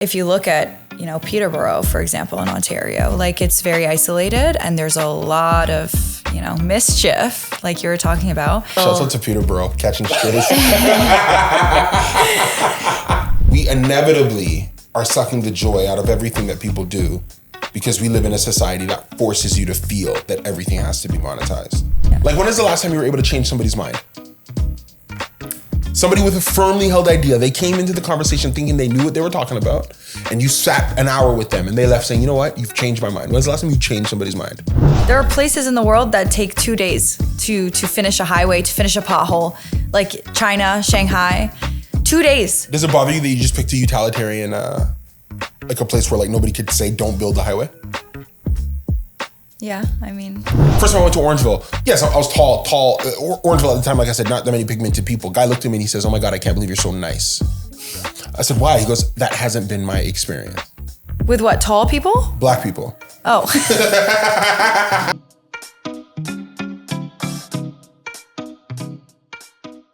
if you look at, Peterborough, for example, in Ontario, like it's very isolated and there's a lot of, mischief, like you were talking about. Shouts out to Peterborough, catching strays. We inevitably are sucking the joy out of everything that people do because we live in a society that forces you to feel that everything has to be monetized. Yeah. Like, when is the last time you were able to change somebody's mind? Somebody with a firmly held idea, they came into the conversation thinking they knew what they were talking about, and you sat an hour with them and they left saying, you know what, you've changed my mind. When's the last time you changed somebody's mind? There are places in the world that take 2 days to finish a highway, to finish a pothole, like China, Shanghai. 2 daars. Does it bother you that you just picked a utilitarian, like a place where like nobody could say don't build the highway? Yeah, I mean. First time I went to Orangeville, yes, I was tall. Orangeville at the time, like I said, not that many pigmented people. Guy looked at me and he says, oh my God, I can't believe you're so nice. I said, why? He goes, that hasn't been my experience. With what, tall people? Black people. Oh.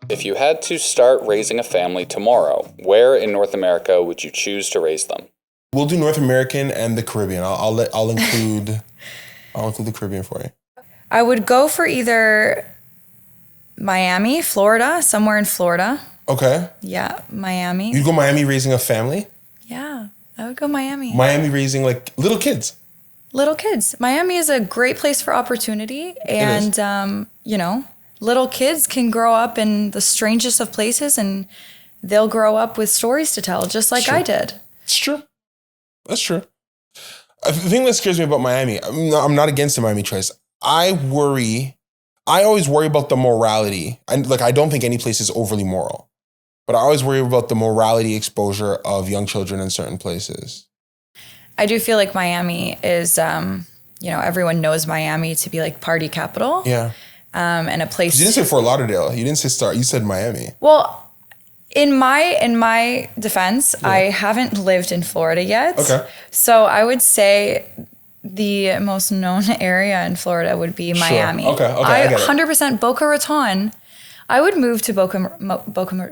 If you had to start raising a family tomorrow, where in North America would you choose to raise them? We'll do North American and the Caribbean. I'll include the Caribbean for you. I would go for either Miami, Florida, somewhere in Florida. Okay. Yeah, Miami. You'd go Miami raising a family? Yeah, I would go Miami. Miami raising like little kids. Little kids. Miami is a great place for opportunity. And, little kids can grow up in the strangest of places and they'll grow up with stories to tell, just like I did. It's true. That's true. The thing that scares me about Miami, I'm not against the Miami choice. I always worry about the morality. I don't think any place is overly moral, but I always worry about the morality exposure of young children in certain places. I do feel like Miami is, everyone knows Miami to be like party capital. Yeah. And a place. You didn't say Fort Lauderdale. You didn't say you said Miami. Well, in my defense, yeah. I haven't lived in Florida yet. Okay. So I would say the most known area in Florida would be Miami. Sure. Okay. I 100% Boca Raton. I would move to Boca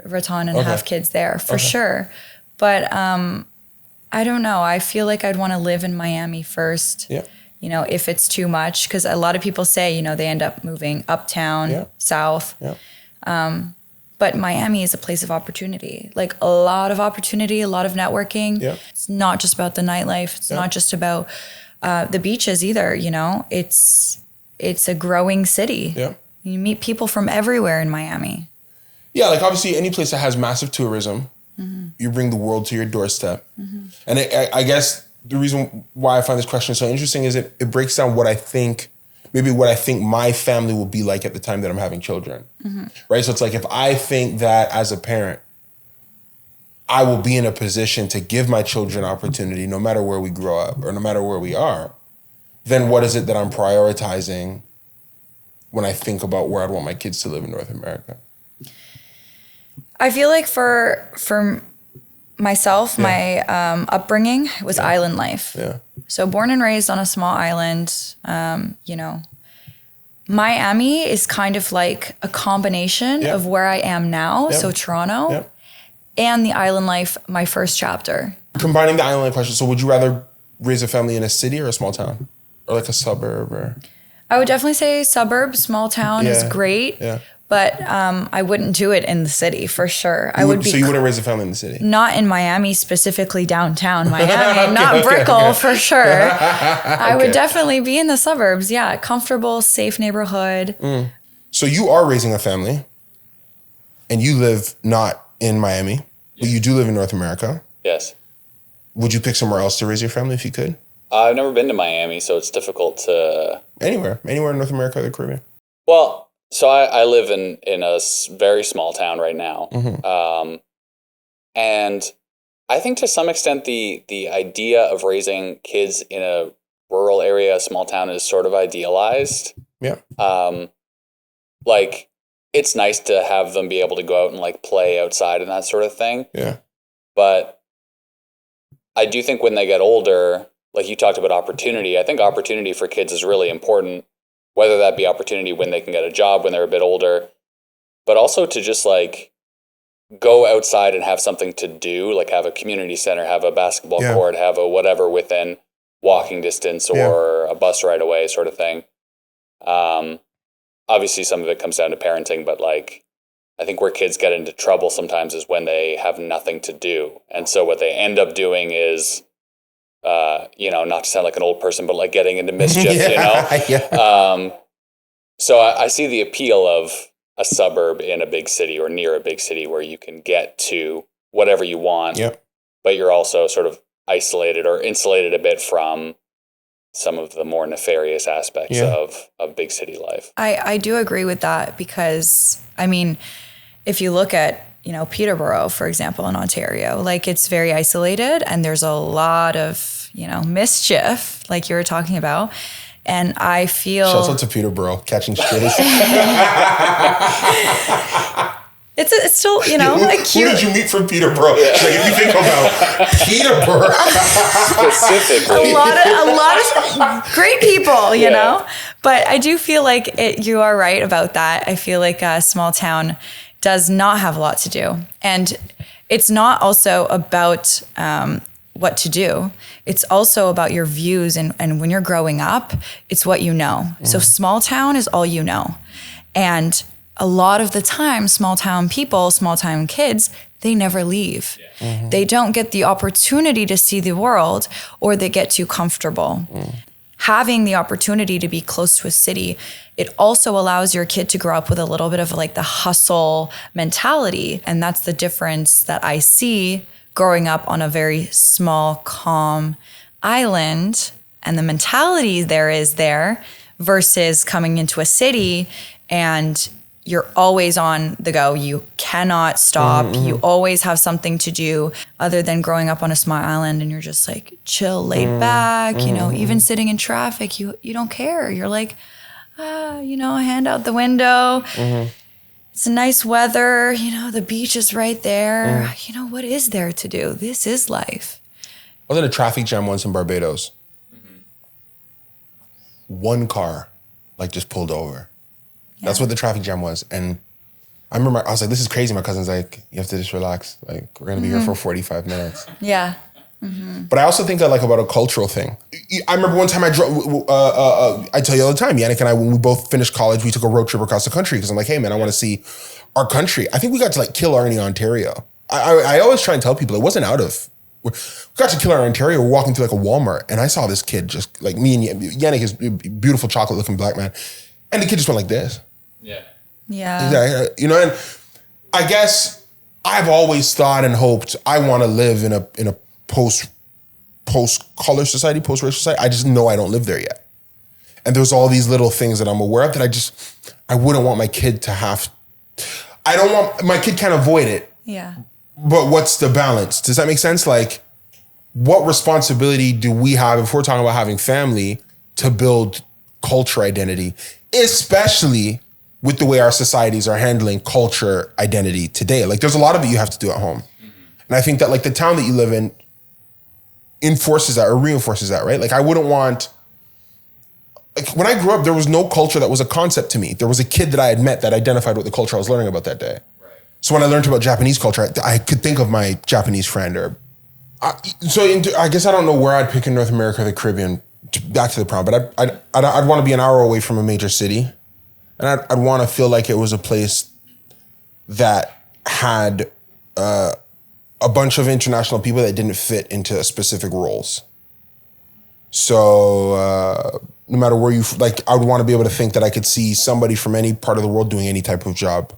Raton and have kids there for sure. But I don't know. I feel like I'd want to live in Miami first. Yeah. If it's too much, because a lot of people say, they end up moving uptown, south. Yeah. But Miami is a place of opportunity, like a lot of opportunity, a lot of networking. Yeah. It's not just about the nightlife. It's not just about the beaches either. It's a growing city. Yeah. You meet people from everywhere in Miami. Yeah, like obviously any place that has massive tourism, you bring the world to your doorstep. Mm-hmm. And I guess the reason why I find this question so interesting is it breaks down what I think my family will be like at the time that I'm having children, right? So it's like, if I think that as a parent, I will be in a position to give my children opportunity no matter where we grow up or no matter where we are, then what is it that I'm prioritizing when I think about where I'd want my kids to live in North America? I feel like for myself, my upbringing was island life. Yeah. So born and raised on a small island, Miami is kind of like a combination of where I am now, so Toronto, and the island life, my first chapter. Combining the island life question, so would you rather raise a family in a city or a small town? Or like a suburb? Or I would definitely say suburb, small town is great. Yeah. But I wouldn't do it in the city for sure. So you wouldn't raise a family in the city? Not in Miami, specifically downtown Miami, not Brickell for sure. I would definitely be in the suburbs. Yeah, comfortable, safe neighborhood. Mm. So you are raising a family and you live not in Miami, but you do live in North America. Yes. Would you pick somewhere else to raise your family if you could? I've never been to Miami, so it's difficult to... Anywhere in North America or the Caribbean. Well... So I live in a very small town right now. Mm-hmm. And I think to some extent the idea of raising kids in a rural area, a small town, is sort of idealized. Yeah. Like, it's nice to have them be able to go out and like play outside and that sort of thing. Yeah. But I do think when they get older, like you talked about opportunity, I think opportunity for kids is really important. Whether that be opportunity when they can get a job when they're a bit older, but also to just like go outside and have something to do, like have a community center, have a basketball court, have a whatever within walking distance or a bus ride away sort of thing. Obviously some of it comes down to parenting, but like, I think where kids get into trouble sometimes is when they have nothing to do. And so what they end up doing is, not to sound like an old person, but like getting into mischief, So I see the appeal of a suburb in a big city or near a big city where you can get to whatever you want, but you're also sort of isolated or insulated a bit from some of the more nefarious aspects of big city life. I do agree with that because, I mean, if you look at, Peterborough, for example, in Ontario, like it's very isolated and there's a lot of, mischief, like you were talking about. And I feel... Shout out to Peterborough, catching strays. It's still, like cute. Who did you meet from Peterborough? Like, if you think about Peterborough. Specifically. A lot of great people, you know? But I do feel like you are right about that. I feel like a small town does not have a lot to do. And it's not also about what to do. It's also about your views. And when you're growing up, it's what you know. So small town is all you know. And a lot of the time, small town people, small town kids, they never leave. They don't get the opportunity to see the world, or they get too comfortable. Having the opportunity to be close to a city, it also allows your kid to grow up with a little bit of like the hustle mentality. And that's the difference that I see growing up on a very small, calm island, and the mentality there versus coming into a city and you're always on the go. You cannot stop. You always have something to do other than growing up on a small island and you're just like chill, laid back, even sitting in traffic, you don't care. You're like, hand out the window. It's nice weather. The beach is right there. What is there to do? This is life. I was in a traffic jam once in Barbados. One car just pulled over. That's what the traffic jam was. And I remember I was like, this is crazy. My cousin's like, you have to just relax. Like, we're going to be here for 45 minutes. Yeah. But I also think that about a cultural thing. I remember one time I drove, I tell you all the time, Yannick and I, when we both finished college, we took a road trip across the country because I'm like, hey man, I want to see our country. I think we got to kill Arnie, Ontario. I always try and tell people it wasn't out of, we got to kill our Ontario. We're walking through a Walmart and I saw this kid just me and Yannick is a beautiful chocolate looking black man. And the kid just went like this. Yeah. And I guess I've always thought and hoped I want to live in a post-color society, post-racial society. I just know I don't live there yet. And there's all these little things that I'm aware of that I wouldn't want my kid to have. My kid can't avoid it. Yeah. But what's the balance? Does that make sense? What responsibility do we have if we're talking about having family to build culture identity, especially with the way our societies are handling culture identity today? There's a lot of it you have to do at home. And I think that the town that you live in enforces that or reinforces that, right? I wouldn't want, when I grew up, there was no culture that was a concept to me. There was a kid that I had met that identified with the culture I was learning about that day. Right. So when I learned about Japanese culture, I could think of my Japanese friend I guess I don't know where I'd pick in North America or the Caribbean, back to the problem, but I'd want to be an hour away from a major city. And I'd want to feel like it was a place that had a bunch of international people that didn't fit into specific roles. So no matter where I would want to be able to think that I could see somebody from any part of the world doing any type of job.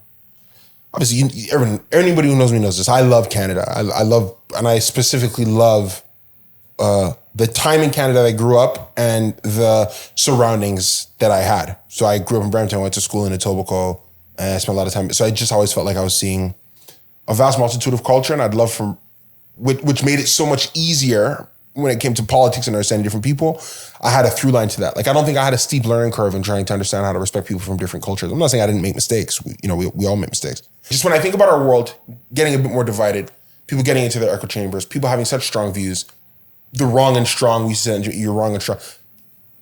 Obviously, anybody who knows me knows this. I love Canada. I love, and I specifically love the time in Canada that I grew up and the surroundings that I had. So I grew up in Brampton, I went to school in Etobicoke, and I spent a lot of time. So I just always felt like I was seeing a vast multitude of culture, and I'd love which made it so much easier when it came to politics and understanding different people. I had a through line to that. I don't think I had a steep learning curve in trying to understand how to respect people from different cultures. I'm not saying I didn't make mistakes. We all make mistakes. Just when I think about our world getting a bit more divided, people getting into their echo chambers, people having such strong views, the wrong and strong, we said you're wrong and strong.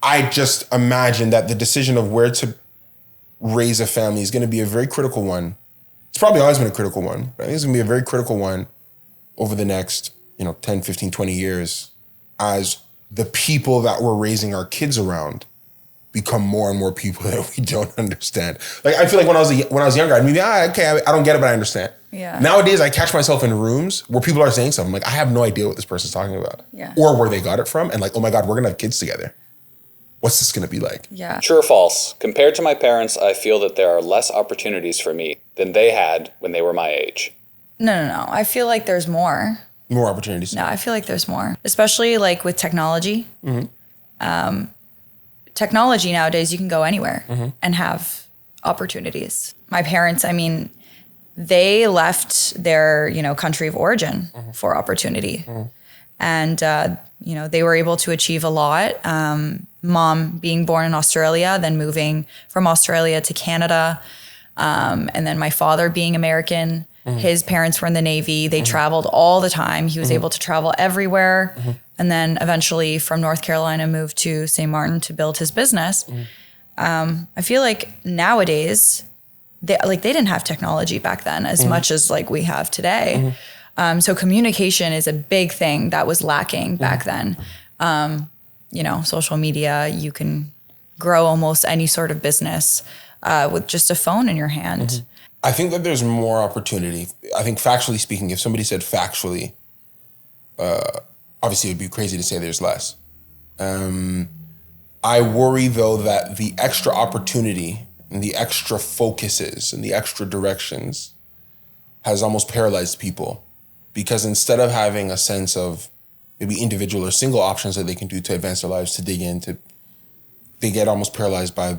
I just imagine that the decision of where to raise a family is going to be a very critical one It's probably always been a critical one, but I think it's going to be a very critical one over the next, 10, 15, 20 years as the people that we're raising our kids around become more and more people that we don't understand. Like, I feel like when I was younger, I'd be okay, I don't get it, but I understand. Yeah. Nowadays, I catch myself in rooms where people are saying something like, I have no idea what this person's talking about. Yeah. Or where they got it from. And like, oh my God, we're going to have kids together. What's this going to be like? Yeah. True or false? Compared to my parents, I feel that there are less opportunities for me than they had when they were my age. No. I feel like there's more. More opportunities. No, I feel like there's more, especially like with technology. Mm-hmm. Technology nowadays, you can go anywhere and have opportunities. My parents, I mean, they left their, country of origin for opportunity. And, they were able to achieve a lot. Mom being born in Australia, then moving from Australia to Canada. And then my father being American. His parents were in the Navy. They traveled all the time. He was able to travel everywhere. And then eventually from North Carolina moved to St. Martin to build his business. I feel like nowadays, they didn't have technology back then as much as like we have today. So communication is a big thing that was lacking back then. Social media, you can grow almost any sort of business with just a phone in your hand. I think that there's more opportunity. I think factually speaking, if somebody said factually, obviously it'd be crazy to say there's less. I worry though that the extra opportunity and the extra focuses and the extra directions has almost paralyzed people, because instead of having a sense of maybe individual or single options that they can do to advance their lives, to dig into, they get almost paralyzed by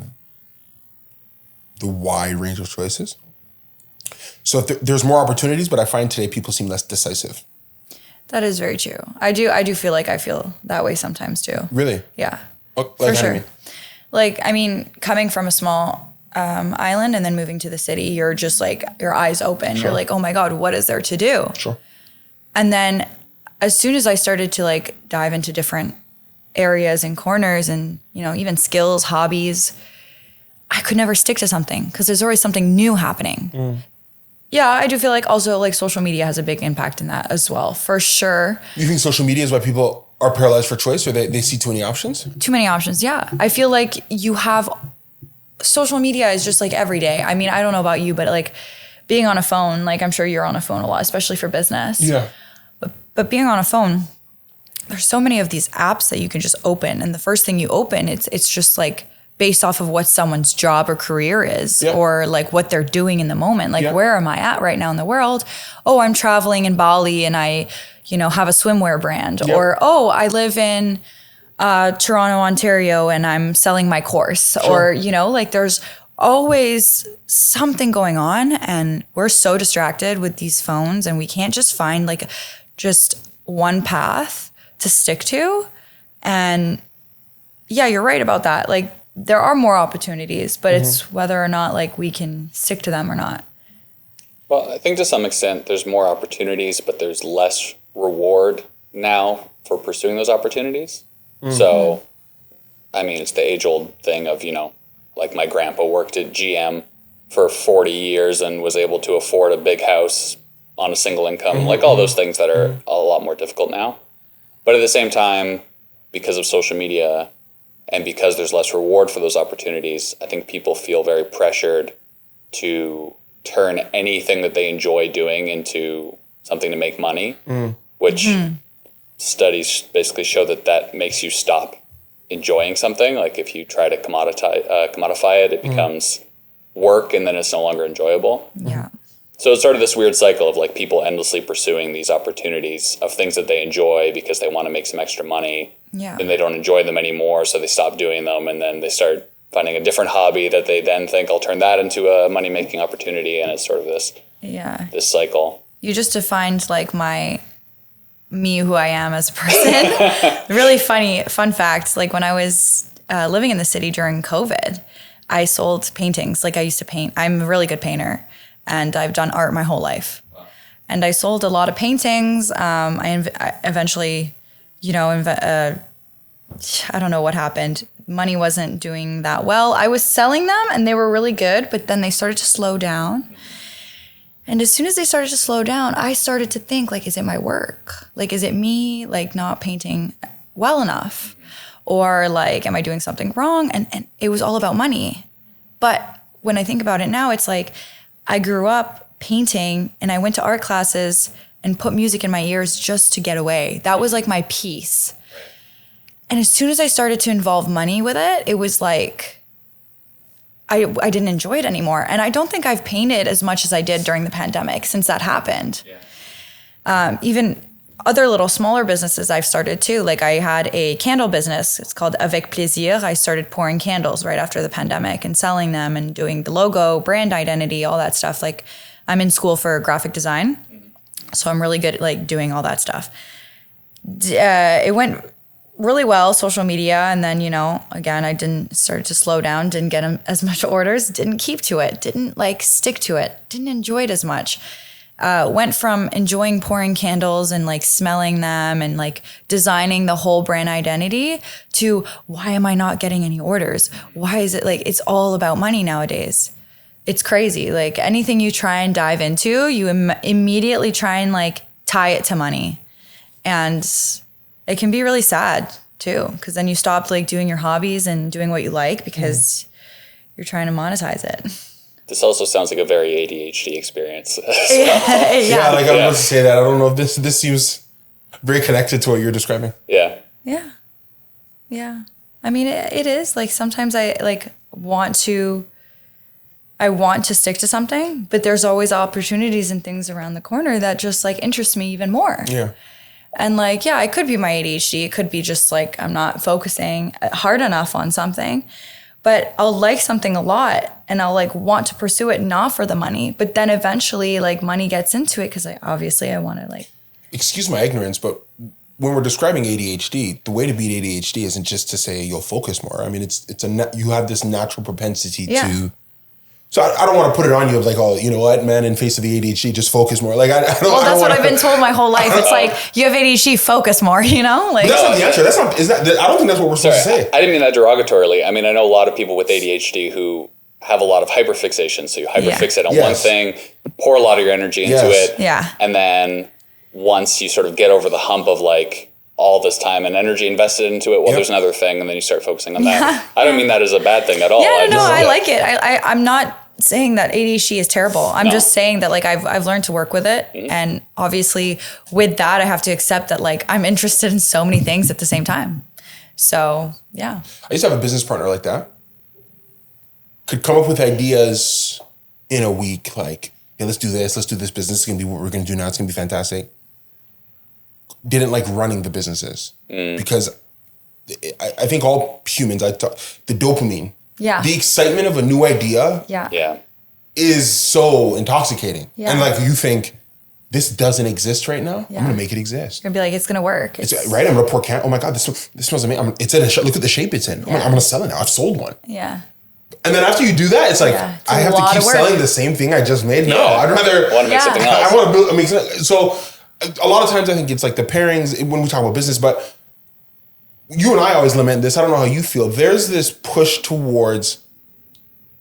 the wide range of choices. So there's more opportunities, but I find today people seem less decisive. That is very true. I do feel like I feel that way sometimes too. Really? Yeah. For sure. I mean, coming from a small island and then moving to the city, you're just like, your eyes open. Sure. You're like, oh my God, what is there to do? Sure. And then as soon as I started to like dive into different areas and corners and, even skills, hobbies, I could never stick to something because there's always something new happening. Yeah, I do feel like also like social media has a big impact in that as well, for sure. You think social media is why people are paralyzed for choice, or they see too many options? Too many options, yeah. I feel like you have, social media is just like every day. I mean, I don't know about you, but like being on a phone, like I'm sure you're on a phone a lot, especially for business. Yeah. But being on a phone, there's so many of these apps that you can just open. And the first thing you open, it's just like based off of what someone's job or career is, or like what they're doing in the moment. Like, where am I at right now in the world? Oh, I'm traveling in Bali and I, have a swimwear brand. Or, oh, I live in Toronto, Ontario, and I'm selling my course. Or, there's always something going on, and we're so distracted with these phones, and we can't just find like just one path to stick to. And yeah, you're right about that. Like, there are more opportunities, but it's whether or not like we can stick to them or not. Well, I think to some extent there's more opportunities, but there's less reward now for pursuing those opportunities. So, I mean, it's the age-old thing of, like my grandpa worked at GM for 40 years and was able to afford a big house on a single income, like all those things that are a lot more difficult now. But at the same time, because of social media and because there's less reward for those opportunities, I think people feel very pressured to turn anything that they enjoy doing into something to make money, which studies basically show that makes you stop enjoying something. Like if you try to commodify it, it becomes work and then it's no longer enjoyable. Yeah. So it's sort of this weird cycle of like people endlessly pursuing these opportunities of things that they enjoy because they want to make some extra money. Yeah. Then they don't enjoy them anymore, so they stop doing them, and then they start finding a different hobby that they then think, I'll turn that into a money-making opportunity, and it's sort of this cycle. You just defined like me, who I am as a person. Really fun fact, like when I was living in the city during COVID, I sold paintings. Like I used to paint. I'm a really good painter, and I've done art my whole life. Wow. And I sold a lot of paintings. I eventually, I don't know what happened. Money wasn't doing that well. I was selling them and they were really good, but then they started to slow down. And as soon as they started to slow down, I started to think, like, is it my work? Like, is it me, like, not painting well enough? Or, like, am I doing something wrong? And it was all about money. But when I think about it now, it's like I grew up painting and I went to art classes and put music in my ears just to get away. That was like my peace. And as soon as I started to involve money with it, it was like I didn't enjoy it anymore. And I don't think I've painted as much as I did during the pandemic since that happened. Yeah. Even other little smaller businesses I've started too. Like I had a candle business. It's called Avec Plaisir. I started pouring candles right after the pandemic and selling them and doing the logo, brand identity, all that stuff. Like I'm in school for graphic design. So I'm really good at like doing all that stuff. It went really well, social media. And then, you know, again, I started to slow down, didn't get as much orders, didn't keep to it, didn't like stick to it, didn't enjoy it as much. Went from enjoying pouring candles and like smelling them and like designing the whole brand identity to why am I not getting any orders? Why is it like, it's all about money nowadays. It's crazy. Like anything you try and dive into, you immediately try and like tie it to money. And it can be really sad too, because then you stop like doing your hobbies and doing what you like because you're trying to monetize it. This also sounds like a very ADHD experience. Yeah, like I was about to say that. I don't know if this seems very connected to what you're describing. Yeah. Yeah. Yeah. I mean, it is. Like sometimes I like want to stick to something, but there's always opportunities and things around the corner that just like interest me even more. Yeah. And like, yeah, it could be my ADHD. It could be just like I'm not focusing hard enough on something. But I'll like something a lot and I'll like want to pursue it not for the money. But then eventually like money gets into it because I want to like. Excuse my ignorance, but when we're describing ADHD, the way to beat ADHD isn't just to say you'll focus more. I mean, you have this natural propensity to. So I don't want to put it on you of like, oh, you know what, man, in face of the ADHD, just focus more. Like I don't. Well, that's what I've been told my whole life. It's like you have ADHD, focus more. You know, like that's not the answer. That's not. Is that? I don't think that's what we're supposed to say. I didn't mean that derogatorily. I mean, I know a lot of people with ADHD who have a lot of hyperfixation. So you hyperfixate on one thing, pour a lot of your energy into it, and then once you sort of get over the hump of like all this time and energy invested into it, there's another thing, and then you start focusing on that. I don't mean that as a bad thing at all. Yeah, I like it. I'm not saying that ADHD is terrible. I'm just saying that like I've learned to work with it. And obviously with that, I have to accept that like I'm interested in so many things at the same time. So yeah. I used to have a business partner like that. Could come up with ideas in a week, like, hey, let's do this business. It's gonna be what we're gonna do now. It's gonna be fantastic. Didn't like running the businesses because I think all humans, the dopamine, the excitement of a new idea is so intoxicating. Yeah. And like you think, this doesn't exist right now. Yeah. I'm gonna make it exist. You're gonna be like, it's gonna work. It's right. I'm gonna pour can. Oh my god, this smells amazing. It's in a look at the shape it's in. I'm gonna sell it now. I've sold one. Yeah. And then after you do that, it's like I have to keep selling the same thing I just made. No, I'd rather want to make something else. I want to make something. So a lot of times I think it's like the pairings when we talk about business, but you and I always lament this. I don't know how you feel. There's this push towards,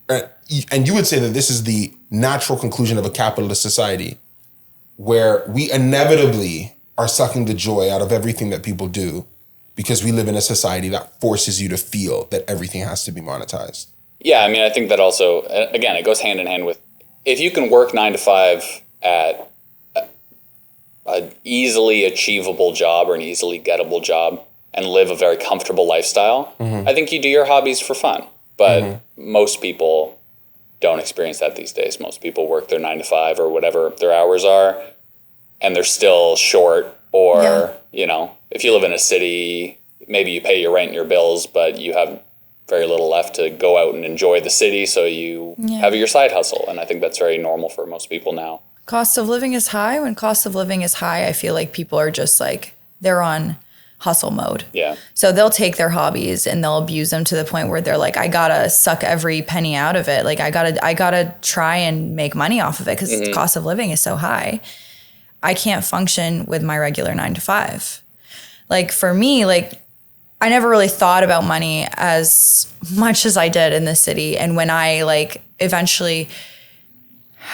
and you would say that this is the natural conclusion of a capitalist society, where we inevitably are sucking the joy out of everything that people do because we live in a society that forces you to feel that everything has to be monetized. Yeah, I mean, I think that also, again, it goes hand in hand with, if you can work 9 to 5 at an easily achievable job or an easily gettable job and live a very comfortable lifestyle, I think you do your hobbies for fun. But most people don't experience that these days. Most people work their 9 to 5 or whatever their hours are, and they're still short. Or, you know, if you live in a city, maybe you pay your rent and your bills, but you have very little left to go out and enjoy the city. So you have your side hustle. And I think that's very normal for most people now. Cost of living is high. When cost of living is high, I feel like people are just like, they're on hustle mode. Yeah. So they'll take their hobbies and they'll abuse them to the point where they're like, I gotta suck every penny out of it. Like I gotta try and make money off of it because the cost of living is so high. I can't function with my regular 9 to 5. Like for me, like I never really thought about money as much as I did in the city. And when I like eventually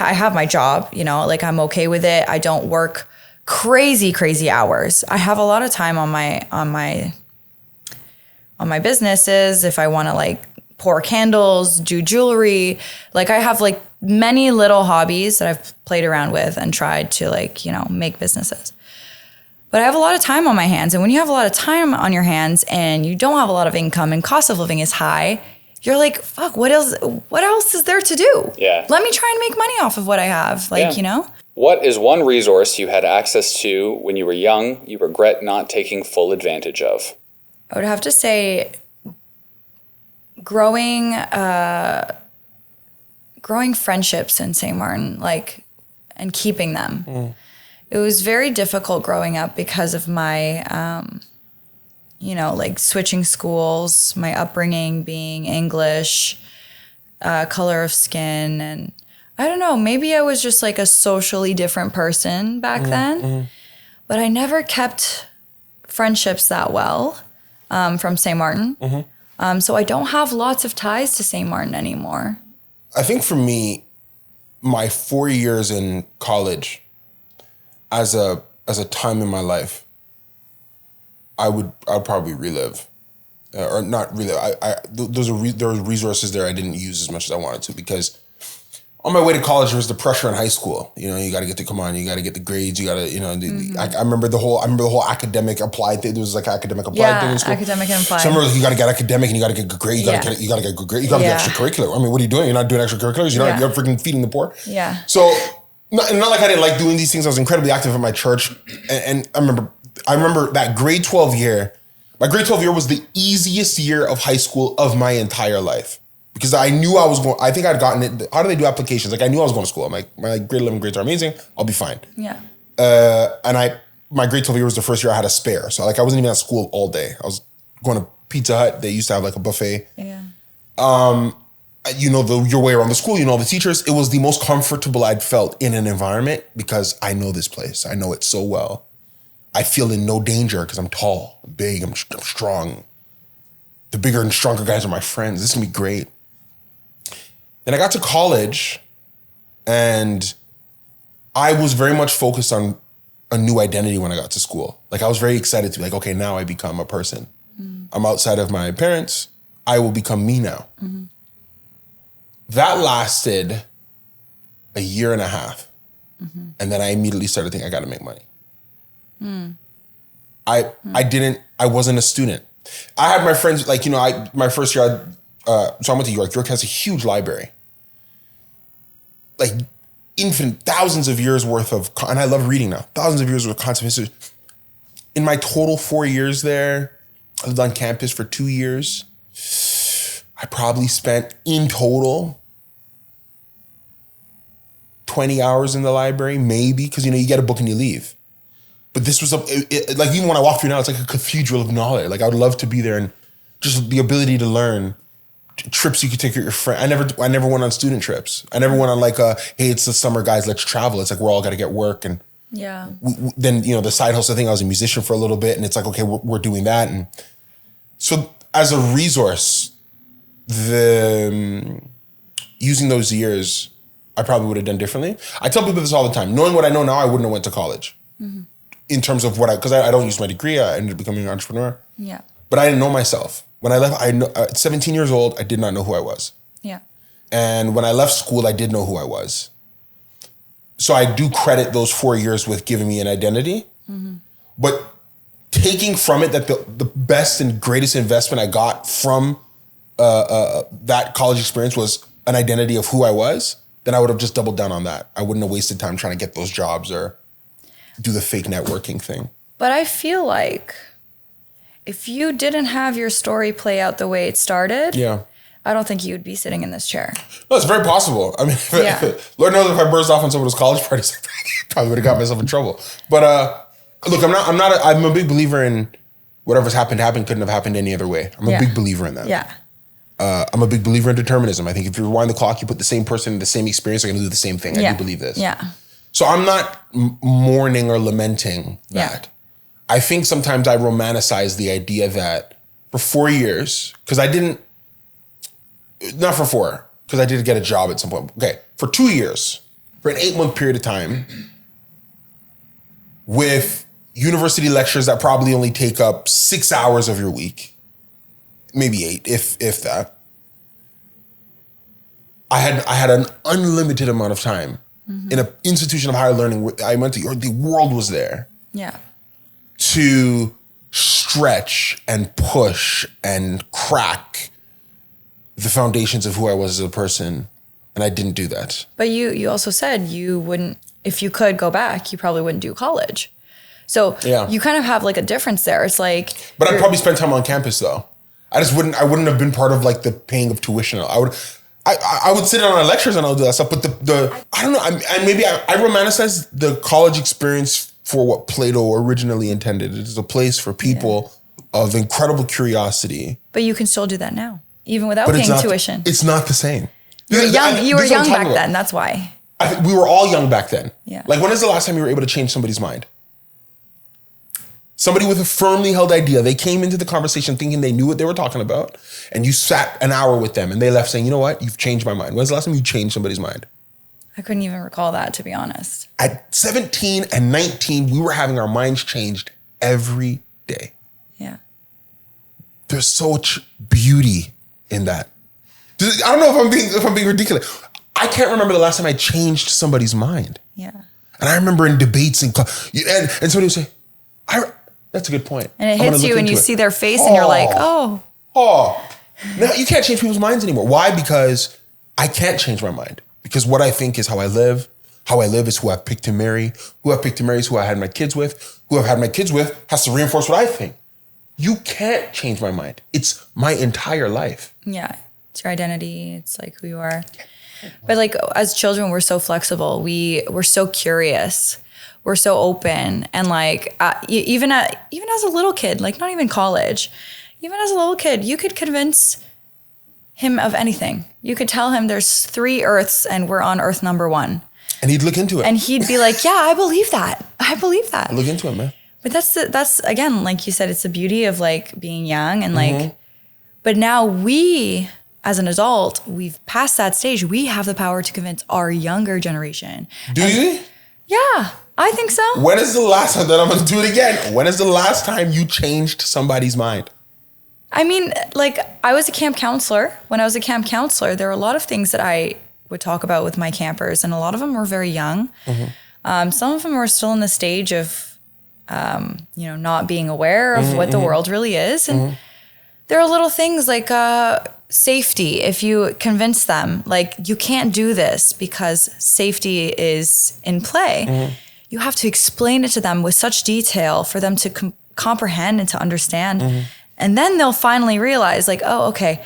I have my job, you know, like I'm okay with it. I don't work crazy hours. I have a lot of time on my businesses. If I want to like pour candles, do jewelry, like I have like many little hobbies that I've played around with and tried to like, you know, make businesses. But I have a lot of time on my hands. And when you have a lot of time on your hands and you don't have a lot of income and cost of living is high, you're like, fuck, what else is there to do? Yeah. Let me try and make money off of what I have. Like, you know? What is one resource you had access to when you were young you regret not taking full advantage of? I would have to say growing friendships in St. Martin, like, and keeping them. It was very difficult growing up because of my, you know, like switching schools, my upbringing being English, color of skin. And I don't know, maybe I was just like a socially different person back then, but I never kept friendships that well from St. Martin. So I don't have lots of ties to St. Martin anymore. I think for me, my 4 years in college as a time in my life, I'd probably relive, or not relive. There were resources there I didn't use as much as I wanted to, because on my way to college, there was the pressure in high school. You know, you got to get you got to get the grades. You got to, you know, I remember the whole academic applied thing. There was like academic applied thing in school. Academic and applied. So I remember you got to get academic and you got to get good grade. You got to get good grade. You got to get extracurricular. I mean, what are you doing? You're not doing extracurriculars. You're freaking feeding the poor. Yeah. So not like I didn't like doing these things. I was incredibly active in my church, and I remember that grade 12 year. My grade 12 year was the easiest year of high school of my entire life. Because I knew I was going, I think I'd gotten it. How do they do applications? Like I knew I was going to school. I'm like, my grade 11 grades are amazing. I'll be fine. Yeah. And my grade 12 year was the first year I had a spare. So like I wasn't even at school all day. I was going to Pizza Hut. They used to have like a buffet. Yeah. You know your way around the school. You know all the teachers. It was the most comfortable I'd felt in an environment because I know this place. I know it so well. I feel in no danger because I'm tall, I'm big, I'm strong. The bigger and stronger guys are my friends. This is going to be great. Then I got to college and I was very much focused on a new identity when I got to school. Like I was very excited to be like, okay, now I become a person. I'm outside of my parents. I will become me now. That lasted a year and a half. And then I immediately started thinking I got to make money. I wasn't a student. I had my friends, like, you know, my first year, so I went to York. York has a huge library. Like infinite, thousands of years worth of, and I love reading now, thousands of years worth of concept history. In my total 4 years there, I lived on campus for 2 years. I probably spent in total 20 hours in the library, maybe, because, you know, you get a book and you leave. But this was like, even when I walk through now, it's like a cathedral of knowledge. Like I would love to be there, and just the ability to learn. Trips you could take with your friend. I never went on student trips. I never went on like hey, it's the summer, guys, let's travel. It's like we're all got to get work, and then, you know, the side hustle thing. I was a musician for a little bit, and it's like, okay, we're doing that. And so as a resource, using those years, I probably would have done differently. I tell people this all the time. Knowing what I know now, I wouldn't have went to college. In terms of because I don't use my degree, I ended up becoming an entrepreneur. Yeah. But I didn't know myself. When I left, at 17 years old, I did not know who I was. Yeah. And when I left school, I did know who I was. So I do credit those 4 years with giving me an identity. But taking from it that the best and greatest investment I got from that college experience was an identity of who I was, then I would have just doubled down on that. I wouldn't have wasted time trying to get those jobs or do the fake networking thing. But I feel like if you didn't have your story play out the way it started, I don't think you would be sitting in this chair. No, it's very possible. I mean, Lord knows if I burst off on some of those college parties, I probably would have got myself in trouble. But look, I'm a big believer in whatever's happened couldn't have happened any other way. I'm a big believer in that. Yeah. I'm a big believer in determinism. I think if you rewind the clock, you put the same person in the same experience, they're going to do the same thing. I do believe this. Yeah. So I'm not mourning or lamenting that. I think sometimes I romanticize the idea that for 4 years, because I did get a job at some point. Okay, for 2 years, for an 8-month period of time with university lectures that probably only take up 6 hours of your week, maybe 8, if that. I had an unlimited amount of time in an institution of higher learning I went to, or the world was there. Yeah. To stretch and push and crack the foundations of who I was as a person. And I didn't do that. But you also said you wouldn't, if you could go back, you probably wouldn't do college. So you kind of have like a difference there. It's like, but I'd probably spend time on campus though. I wouldn't have been part of like the paying of tuition. I would sit in on our lectures and I'll do that stuff. But I don't know. I romanticize the college experience for what Plato originally intended. It is a place for people of incredible curiosity. But you can still do that now, even without paying tuition. It's not the same. You were young back then. That's why. I think we were all young back then. Yeah. Like, when is the last time you were able to change somebody's mind? Somebody with a firmly held idea, they came into the conversation thinking they knew what they were talking about, and you sat an hour with them and they left saying, you know what, you've changed my mind. When's the last time you changed somebody's mind? I couldn't even recall that, to be honest. At 17 and 19, we were having our minds changed every day. Yeah. There's so much beauty in that. I don't know if I'm being ridiculous. I can't remember the last time I changed somebody's mind. Yeah. And I remember in debates and somebody would say, that's a good point. And it hits you and you see their face and you're like, oh. No, you can't change people's minds anymore. Why? Because I can't change my mind. Because what I think is how I live. How I live is who I've picked to marry. Who I've picked to marry is who I had my kids with. Who I've had my kids with has to reinforce what I think. You can't change my mind. It's my entire life. Yeah. It's your identity. It's like who you are. But like as children, we're so flexible. We're so curious. We're so open. And like even as a little kid, like not even college, even as a little kid, you could convince him of anything. You could tell him there's 3 Earths and we're on Earth number 1. And he'd look into it. And he'd be like, yeah, I believe that. I believe that. Look into it, man. But that's again, like you said, it's the beauty of like being young and like, but now we, as an adult, we've passed that stage. We have the power to convince our younger generation. Do you? Yeah, I think so. When is the last time, then I'm going to do it again. When is the last time you changed somebody's mind? I mean, like I was a camp counselor. When I was a camp counselor, there were a lot of things that I would talk about with my campers, and a lot of them were very young. Some of them were still in the stage of, not being aware of what the world really is. And there are little things like safety. If you convince them, like, you can't do this because safety is in play, you have to explain it to them with such detail for them to comprehend and to understand. And then they'll finally realize, like, oh, okay,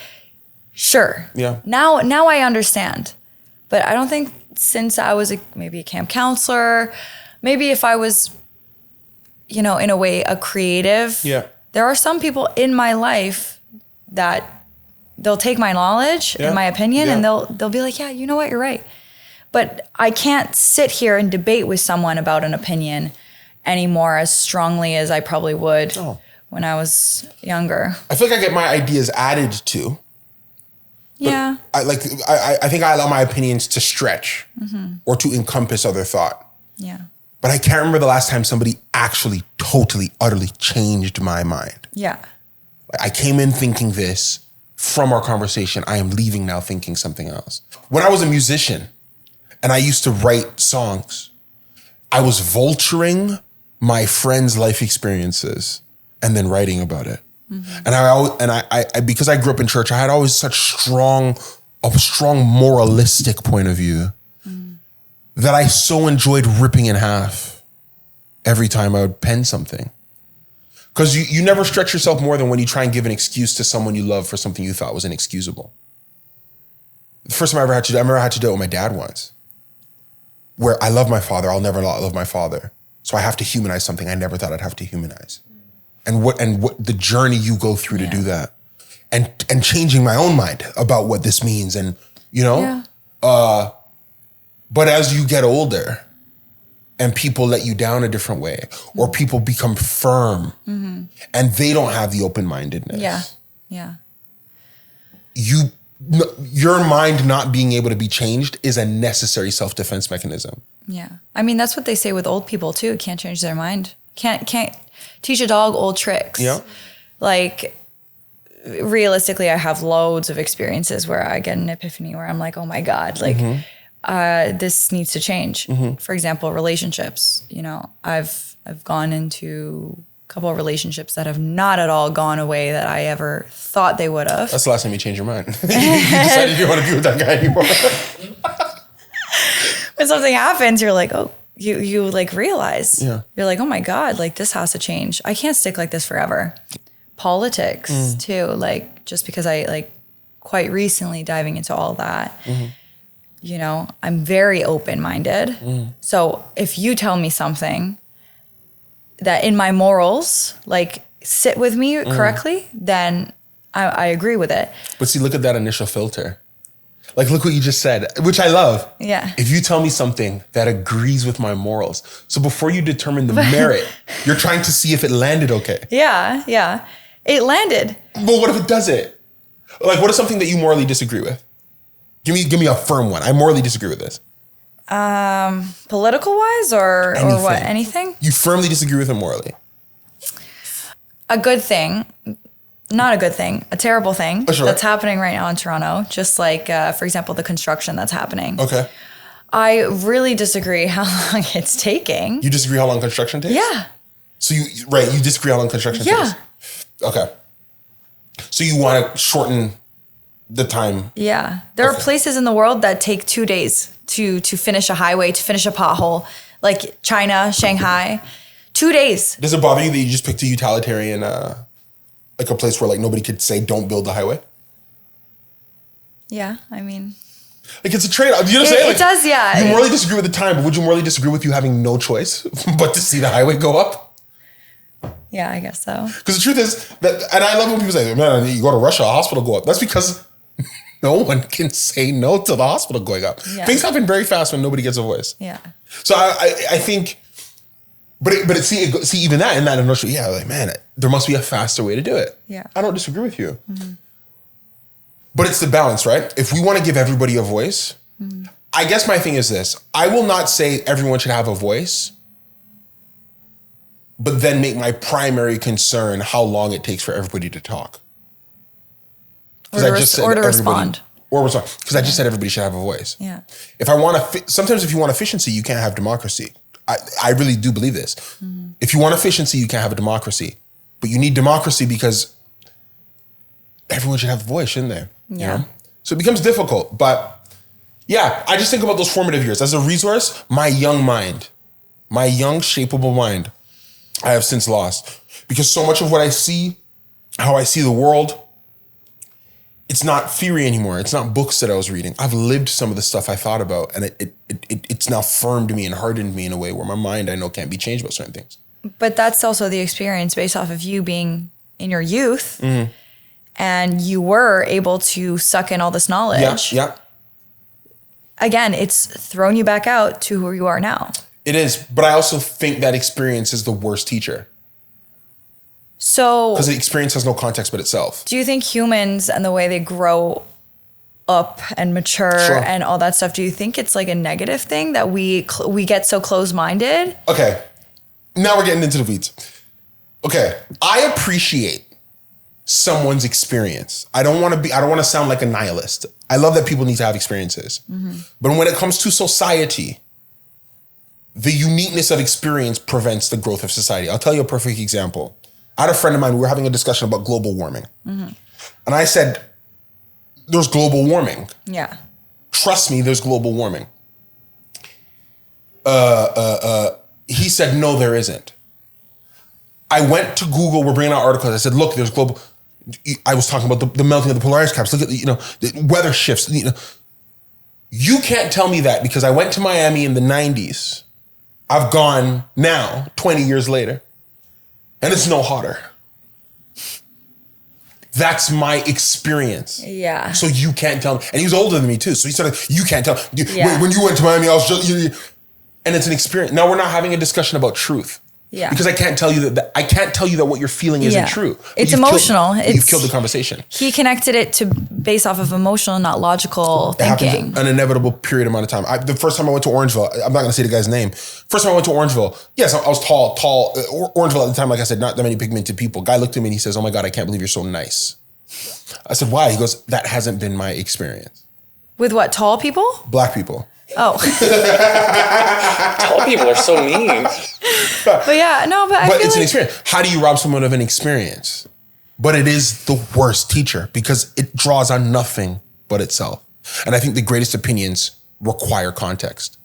sure. Yeah. Now I understand. But I don't think since I was maybe a camp counselor, maybe if I was, in a way, a creative. Yeah. There are some people in my life that they'll take my knowledge and my opinion and they'll be like, yeah, you know what, you're right. But I can't sit here and debate with someone about an opinion anymore as strongly as I probably would when I was younger. I feel like I get my ideas added to. Yeah. I think I allow my opinions to stretch or to encompass other thought. Yeah. But I can't remember the last time somebody actually totally, utterly changed my mind. Yeah. I came in thinking this. From our conversation, I am leaving now thinking something else. When I was a musician and I used to write songs, I was vulturing my friends' life experiences and then writing about it. And I because I grew up in church, I had always such a strong moralistic point of view that I so enjoyed ripping in half every time I would pen something. Because you never stretch yourself more than when you try and give an excuse to someone you love for something you thought was inexcusable. The first time I remember I had to do it with my dad once, where I love my father, I'll never not love my father. So I have to humanize something I never thought I'd have to humanize. And what the journey you go through to do that. And changing my own mind about what this means. And, but as you get older and people let you down a different way, or people become firm and they don't have the open-mindedness. Yeah. your mind not being able to be changed is a necessary self-defense mechanism. Yeah. I mean, that's what they say with old people too. Can't change their mind. Can't teach a dog old tricks. Yeah. Like, realistically, I have loads of experiences where I get an epiphany where I'm like, oh my God, like, this needs to change. For example, relationships. You know, I've gone into a couple of relationships that have not at all gone away that I ever thought they would have. That's the last time you changed your mind. You decided you don't want to be with that guy anymore. When something happens, you're like, oh, you like realize. Yeah. You're like, oh my God, like this has to change. I can't stick like this forever. Politics too, like just because I like quite recently diving into all that, you know, I'm very open-minded. So if you tell me something that in my morals, like sit with me correctly, then I agree with it. But see, look at that initial filter. Like, look what you just said, which I love. Yeah. If you tell me something that agrees with my morals. So before you determine the merit, you're trying to see if it landed okay. Yeah. It landed. But what if it doesn't? Like, what is something that you morally disagree with? Give me a firm one. I morally disagree with this. Political wise or what? Anything? You firmly disagree with it morally. A good thing, not a good thing, a terrible thing that's happening right now in Toronto. Just like, for example, the construction that's happening. Okay. I really disagree how long it's taking. You disagree how long construction takes? Yeah. So you disagree how long construction takes? Okay. So you want to shorten the time? Yeah. There are places in the world that take 2 days to finish a highway, to finish a pothole, like China, Shanghai. 2 days. Does it bother you that you just picked a utilitarian, like a place where like nobody could say don't build the highway? Yeah, I mean. Like it's a trade-off. You know what I'm saying? It does, yeah. You morally disagree with the time, but would you morally disagree with you having no choice but to see the highway go up? Yeah, I guess so. Because the truth is that, and I love when people say, man, you go to Russia, a hospital go up. That's because no one can say no to the hospital going up. Yeah. Things happen very fast when nobody gets a voice. Yeah. So I think, but see even that in that initial, yeah, like man, there must be a faster way to do it. Yeah. I don't disagree with you. But it's the balance, right? If we want to give everybody a voice, I guess my thing is this. I will not say everyone should have a voice, but then make my primary concern how long it takes for everybody to talk. Or to respond. Because I just said everybody should have a voice. Yeah. If I want to, sometimes if you want efficiency, you can't have democracy. I really do believe this. If you want efficiency, you can't have a democracy. But you need democracy because everyone should have a voice, shouldn't they? Yeah. You know? So it becomes difficult. But yeah, I just think about those formative years. As a resource, my young mind, my young, shapeable mind, I have since lost. Because so much of what I see, how I see the world, it's not theory anymore. It's not books that I was reading. I've lived some of the stuff I thought about, and it's now firmed me and hardened me in a way where my mind, I know, can't be changed about certain things. But that's also the experience based off of you being in your youth, and you were able to suck in all this knowledge. Yeah. Again, it's thrown you back out to who you are now. It is, but I also think that experience is the worst teacher. So, because the experience has no context but itself. Do you think humans and the way they grow up and mature and all that stuff, do you think it's like a negative thing that we get so close-minded? Okay, now we're getting into the weeds. Okay, I appreciate someone's experience. I don't want to sound like a nihilist. I love that people need to have experiences. But when it comes to society, the uniqueness of experience prevents the growth of society. I'll tell you a perfect example. I had a friend of mine, we were having a discussion about global warming. And I said, there's global warming. Yeah. Trust me, there's global warming. He said, no, there isn't. I went to Google, we're bringing out articles. I said, look, there's global. I was talking about the melting of the polar ice caps. Look at the weather shifts. You can't tell me that because I went to Miami in the 90s. I've gone now, 20 years later. And it's no hotter. That's my experience. Yeah. So you can't tell me. And he was older than me too. So he said, you can't tell. When you went to Miami, I was just, and it's an experience. Now we're not having a discussion about truth. Yeah. Because I can't tell you that what you're feeling isn't true. It's emotional. You've killed the conversation. He connected it to based off of emotional, not logical thinking. It happens an inevitable period amount of time. The first time I went to Orangeville, I'm not going to say the guy's name. First time I went to Orangeville, yes, I was tall. Orangeville at the time, like I said, not that many pigmented people. Guy looked at me and he says, "Oh my God, I can't believe you're so nice." I said, "Why?" He goes, "That hasn't been my experience." With what, tall people? Black people. Oh. Tall people are so mean. But yeah, no, but I feel it's like an experience. How do you rob someone of an experience? But it is the worst teacher because it draws on nothing but itself. And I think the greatest opinions require context.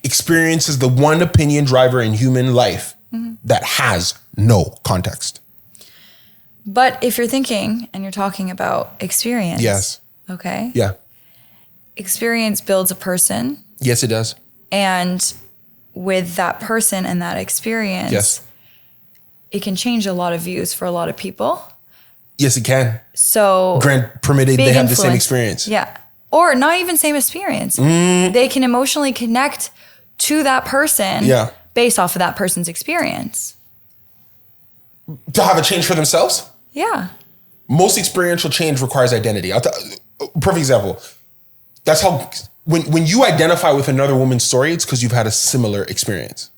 Experience is the one opinion driver in human life that has no context. But if you're thinking and you're talking about experience. Yes. Okay. Yeah. Experience builds a person. Yes, it does. And with that person and that experience, Yes. it can change a lot of views for a lot of people. Yes, it can. So Permitted, they have the same influence. experience. Yeah. Or not even same experience. They can emotionally connect to that person based off of that person's experience. To have a change for themselves? Yeah. Most experiential change requires identity. Perfect example. That's how, when you identify with another woman's story, it's because you've had a similar experience.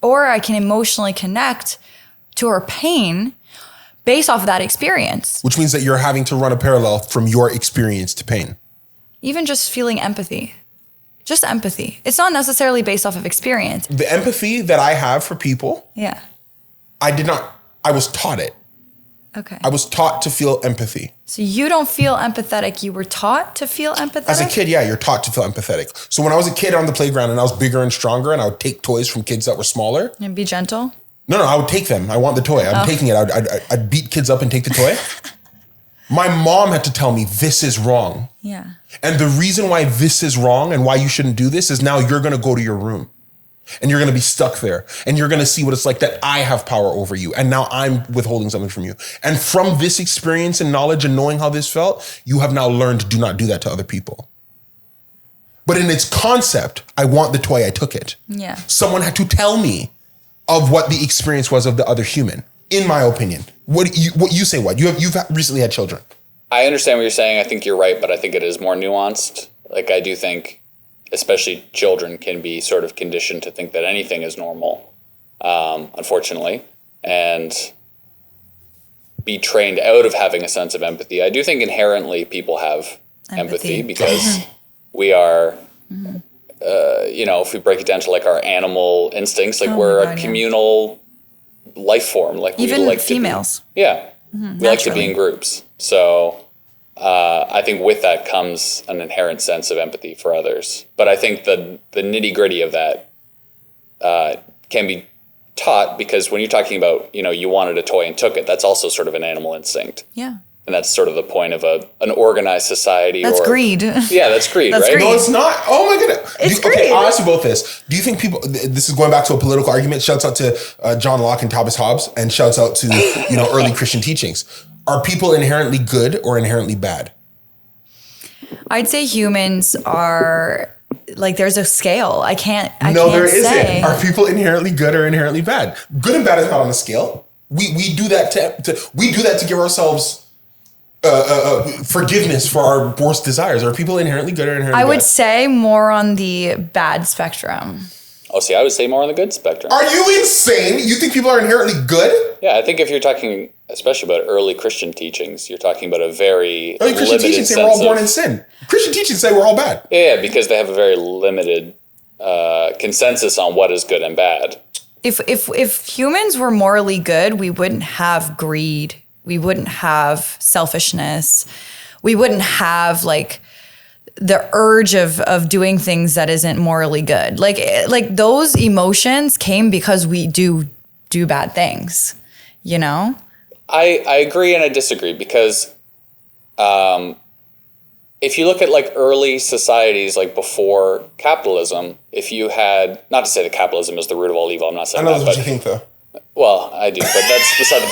Or I can emotionally connect to her pain based off of that experience. Which means that you're having to run a parallel from your experience to pain. Even just feeling empathy. Just empathy. It's not necessarily based off of experience. The empathy that I have for people, Yeah. I was taught it. Okay. I was taught to feel empathy. So you don't feel empathetic. You were taught to feel empathetic? As a kid, yeah, you're taught to feel empathetic. So when I was a kid on the playground and I was bigger and stronger and I would take toys from kids that were smaller. And be gentle? No, I would take them. I want the toy. I'm taking it. I'd beat kids up and take the toy. My mom had to tell me, this is wrong. Yeah. And the reason why this is wrong and why you shouldn't do this is now you're going to go to your room. And you're going to be stuck there. And you're going to see what it's like that I have power over you. And now I'm withholding something from you. And from this experience and knowledge and knowing how this felt, you have now learned to do not do that to other people. But in its concept, I want the toy, I took it. Yeah. Someone had to tell me of what the experience was of the other human, in my opinion. What you say, what? You've recently had children. I understand what you're saying. I think you're right, but I think it is more nuanced. Like, I do think especially children can be sort of conditioned to think that anything is normal, unfortunately, and be trained out of having a sense of empathy. I do think inherently people have empathy because we are, if we break it down to like our animal instincts, like we're a communal life form. Like even we like females. We like to be in groups. So I think with that comes an inherent sense of empathy for others. But I think the nitty gritty of that can be taught, because when you're talking about, you wanted a toy and took it, that's also sort of an animal instinct. Yeah. And that's sort of the point of an organized society. That's greed. Yeah, that's greed, right? Greed. No, it's not. Oh my goodness. It's greed. Okay, I'll ask you both this. Do you think people, this is going back to a political argument, shouts out to John Locke and Thomas Hobbes, and shouts out to, early Christian teachings. Are people inherently good or inherently bad? I'd say humans are, like, there's a scale. I can't There say. isn't. Are people inherently good or inherently bad? Good and bad is not on the scale. We do that to give ourselves forgiveness for our worst desires. Are people inherently good or inherently bad? I would say more on the bad spectrum. Oh, see, I would say more on the good spectrum. Are you insane? You think people are inherently good? Yeah, I think if you're talking, especially about early Christian teachings, you're talking about a very Early Christian limited teachings say we're all born in sin. Christian teachings say we're all bad. Yeah, because they have a very limited consensus on what is good and bad. If humans were morally good, we wouldn't have greed. We wouldn't have selfishness. We wouldn't have like the urge of doing things that isn't morally good. Like those emotions came because we do bad things, I agree and I disagree, because if you look at like early societies, like before capitalism, if you had, not to say that capitalism is the root of all evil, I'm not saying I know that, that's what you think though. Well, I do, but that's beside the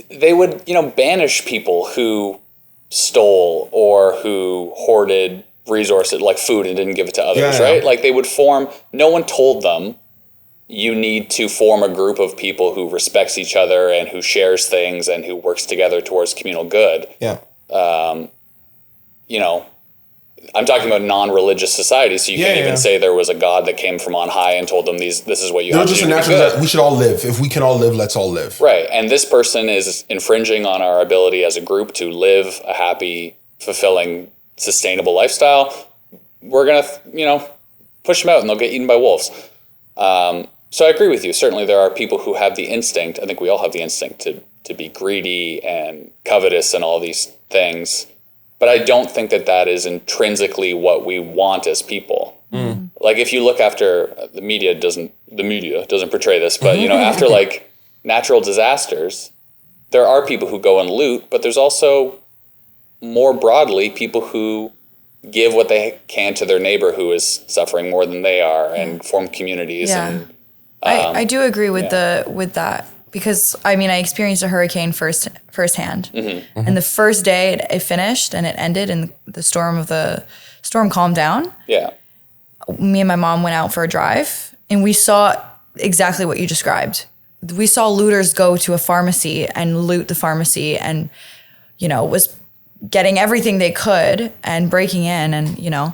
point. They would, banish people who stole or who hoarded resources like food and didn't give it to others, right? Like they would form, no one told them, you need to form a group of people who respects each other and who shares things and who works together towards communal good. Yeah. You know, I'm talking about non-religious societies, so you can't even say there was a God that came from on high and told them this is what you have to do. There's just a natural that we should all live. If we can all live, let's all live. Right. And this person is infringing on our ability as a group to live a happy, fulfilling, sustainable lifestyle. We're going to, push them out and they'll get eaten by wolves. So I agree with you. Certainly there are people who have the instinct. I think we all have the instinct to be greedy and covetous and all these things. But I don't think that is intrinsically what we want as people. Mm. Like if you look after the media doesn't portray this, but after like natural disasters, there are people who go and loot, but there's also more broadly people who give what they can to their neighbor who is suffering more than they are and form communities. Yeah. And I do agree with that. Because, I experienced a hurricane firsthand. Mm-hmm. And the first day it finished and it ended and the storm calmed down. Yeah. Me and my mom went out for a drive and we saw exactly what you described. We saw looters go to a pharmacy and loot the pharmacy and, was getting everything they could and breaking in and,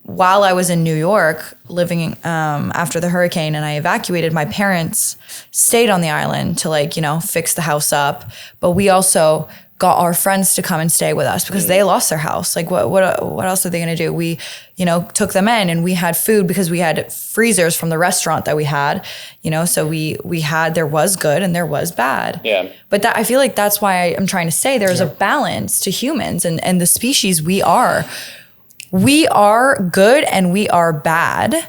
while I was in New York living after the hurricane and I evacuated, my parents stayed on the island to fix the house up. But we also got our friends to come and stay with us because they lost their house. Like what else are they going to do? We, took them in and we had food because we had freezers from the restaurant that we had, so we had, there was good and there was bad. Yeah. But I feel like that's why I'm trying to say there's a balance to humans and the species we are. We are good and we are bad,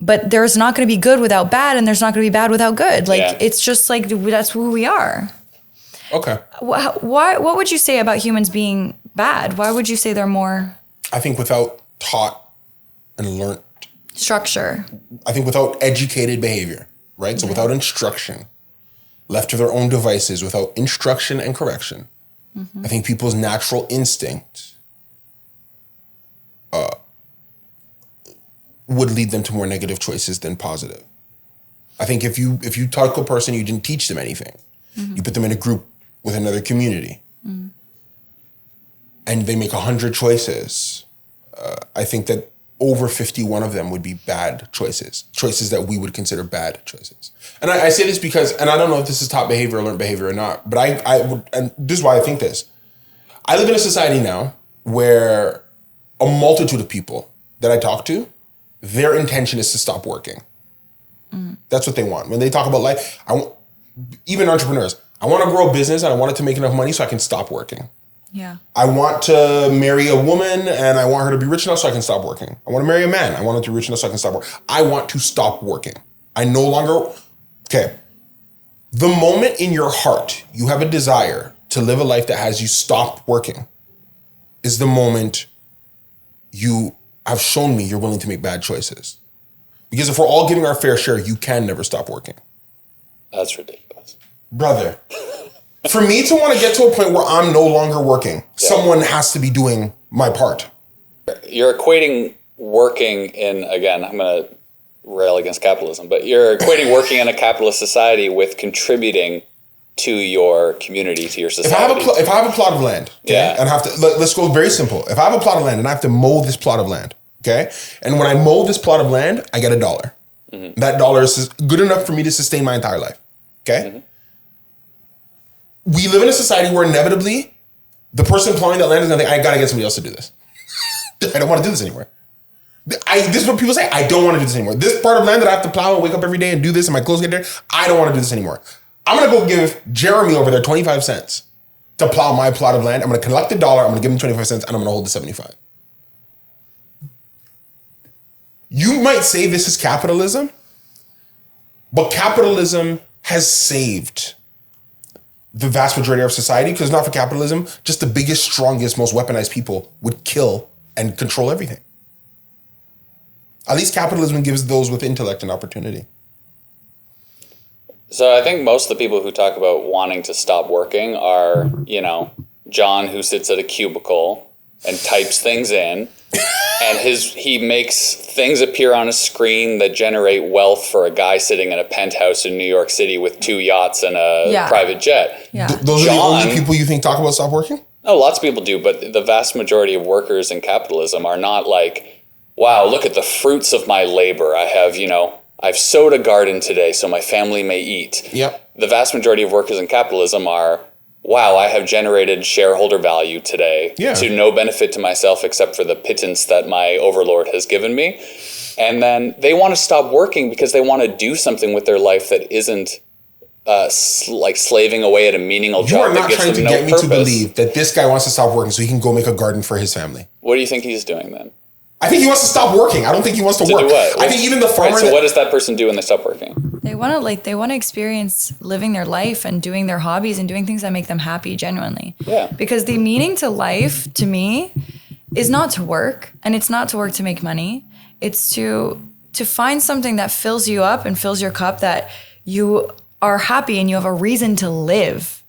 but there's not going to be good without bad and there's not going to be bad without good. It's just like, that's who we are. Okay. What would you say about humans being bad? Why would you say they're more? I think without taught and learned structure. I think without educated behavior, right? So without instruction, left to their own devices, without instruction and correction, I think people's natural instinct would lead them to more negative choices than positive. I think if you talk to a person, you didn't teach them anything. You put them in a group with another community and they make 100 choices. I think that over 51 of them would be bad choices that we would consider bad choices. And I say this because, and I don't know if this is taught behavior or learned behavior or not, but I would, and this is why I think this. I live in a society now where a multitude of people that I talk to, their intention is to stop working. That's what they want. When they talk about life, even entrepreneurs, I want to grow a business and I want it to make enough money so I can stop working. Yeah. I want to marry a woman and I want her to be rich enough so I can stop working. I want to marry a man. I want him to be rich enough so I can stop working. I want to stop working. Okay. The moment in your heart you have a desire to live a life that has you stop working is the moment you have shown me you're willing to make bad choices. Because if we're all giving our fair share, you can never stop working. That's ridiculous. Brother, for me to want to get to a point where I'm no longer working, someone has to be doing my part. You're equating working in, again, I'm going to rail against capitalism, but you're equating working in a capitalist society with contributing to your community, to your society. If I have a plot of land, okay, and I have to, let's go very simple. If I have a plot of land and I have to mow this plot of land, okay, and when I mow this plot of land, I get $1. That $1 is good enough for me to sustain my entire life, okay? We live in a society where inevitably the person plowing that land is going to think, I got to get somebody else to do this. I don't want to do this anymore. This is what people say. I don't want to do this anymore. This part of land that I have to plow and wake up every day and do this and my clothes get there, I don't want to do this anymore. I'm going to go give Jeremy over there 25 cents to plow my plot of land. I'm going to collect $1. I'm going to give him 25 cents and I'm going to hold the 75. You might say this is capitalism, but capitalism has saved the vast majority of society, because not for capitalism, just the biggest, strongest, most weaponized people would kill and control everything. At least capitalism gives those with intellect an opportunity. So I think most of the people who talk about wanting to stop working are, John who sits at a cubicle and types things in. and he makes things appear on a screen that generate wealth for a guy sitting in a penthouse in New York City with 2 yachts and a private jet. Yeah. Those are the only people you think talk about stop working? No, lots of people do, but the vast majority of workers in capitalism are not like, wow, look at the fruits of my labor. I've sowed a garden today so my family may eat. Yep. The vast majority of workers in capitalism are, wow, I have generated shareholder value today to no benefit to myself except for the pittance that my overlord has given me. And then they want to stop working because they want to do something with their life that isn't like slaving away at a menial job that gets them no purpose. You are not trying to get me to believe that this guy wants to stop working so he can go make a garden for his family. What do you think he's doing then? I think he wants to stop working. I don't think he wants to work. Do what? I think even the farmer. Right, so what does that person do when they stop working? They want to experience living their life and doing their hobbies and doing things that make them happy genuinely. Yeah. Because the meaning to life, to me, is not to work, and it's not to work to make money. It's to find something that fills you up and fills your cup, that you are happy and you have a reason to live,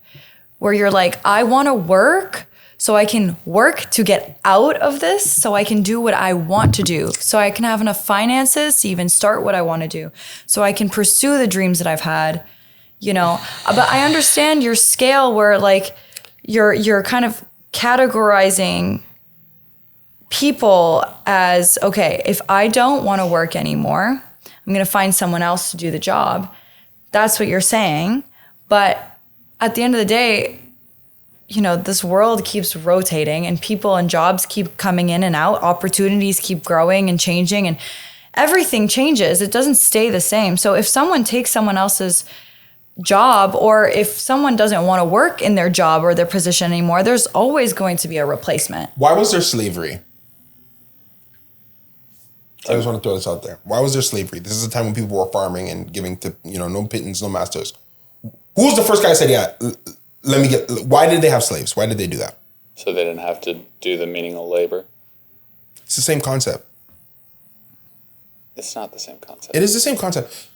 where you're like, I want to work so I can work to get out of this, so I can do what I want to do, so I can have enough finances to even start what I want to do, so I can pursue the dreams that I've had, But I understand your scale where like you're kind of categorizing people as, okay, if I don't want to work anymore, I'm going to find someone else to do the job. That's what you're saying. But at the end of the day, this world keeps rotating and people and jobs keep coming in and out. Opportunities keep growing and changing and everything changes. It doesn't stay the same. So if someone takes someone else's job, or if someone doesn't want to work in their job or their position anymore, there's always going to be a replacement. Why was there slavery? I just want to throw this out there. Why was there slavery? This is a time when people were farming and giving to, no pittance, no masters. Who was the first guy who said, why did they have slaves? Why did they do that? So they didn't have to do the menial labor. It's the same concept. It's not the same concept. It is the same concept.